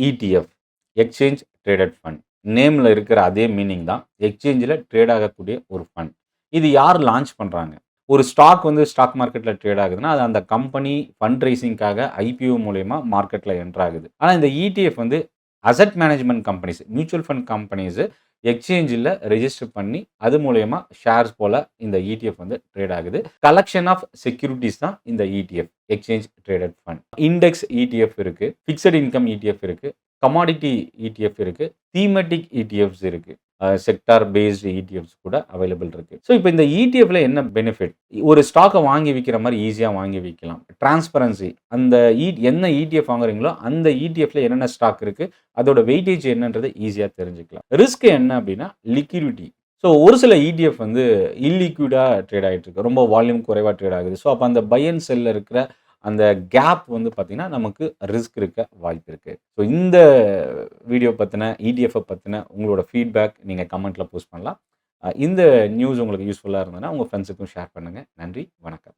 ETF, exchange traded fund. நேம்ல இருக்கிற அதே மீனிங் தான். எக்ஸ்சேஞ்சில ட்ரேட் ஆகக்கூடிய ஒரு ஃபண்ட். இது யார் லான்ச் பண்றாங்க? ஒரு ஸ்டாக் வந்து ஸ்டாக் மார்க்கெட்ல ட்ரேட் ஆகுதுன்னா, அது அந்த கம்பெனி ஃபண்ட் ரைசிங்க்காக ஐபிஓ மூலியமா மார்க்கெட்ல என்டர் ஆகுது. ஆனா இந்த இடிஎஃப் வந்து asset management companies, mutual fund companies எக்ஸ்சேஞ்சில ரெஜிஸ்டர் பண்ணி, அது மூலியமா ஷேர்ஸ் போல இந்த இடிஎஃப் வந்து ட்ரேட் ஆகுது. கலெக்ஷன் ஆஃப் செக்யூரிட்டீஸ் தான் இந்த ETF, exchange traded fund. Index ETF இருக்கு, பிக்ஸட் இன்கம் இடிஎஃப் இருக்கு, கமாடிட்டி இடிஎஃப் இருக்கு, தீமெட்டிக் இடிஎஃப்ஸ் இருக்கு. செக்டார் பேஸ்டு இடிஎஃப்ஸ் கூட அவைலபிள் இருக்கு. ஸோ இப்போ இந்த இடிஎஃப்ல என்ன பெனிஃபிட்? ஒரு ஸ்டாக்கை வாங்கி விற்கிற மாதிரி ஈஸியாக வாங்கி விற்கலாம். டிரான்ஸ்பரன்சி, அந்த என்ன இடிஎஃப் வாங்குறீங்களோ அந்த இடிஎஃப்ல என்னென்ன ஸ்டாக் இருக்கு, அதோட வெயிட்டேஜ் என்னன்றதை ஈஸியாக தெரிஞ்சுக்கலாம். ரிஸ்க் என்ன அப்படின்னா லிக்விடிட்டி. ஸோ ஒரு சில இடிஎஃப் வந்து இல்லிக்விடாக ட்ரேட் ஆகிட்டு இருக்கு, ரொம்ப வால்யூம் குறைவாக ட்ரேட் ஆகுது. ஸோ அப்போ அந்த பை அண்ட் செல்ல இருக்கிற அந்த கேப் வந்து பார்த்தீங்கன்னா, நமக்கு ரிஸ்க் இருக்க வாய்ப்பு இருக்கு. ஸோ இந்த வீடியோ பத்தின இடிஎஃப் பத்தின உங்களோட ஃபீட்பேக் நீங்க கமெண்ட்ல போஸ்ட் பண்ணலாம். இந்த நியூஸ் உங்களுக்கு யூஸ்ஃபுல்லா இருந்ததுன்னா, உங்க ஃப்ரெண்ட்ஸுக்கும் ஷேர் பண்ணுங்க. நன்றி, வணக்கம்.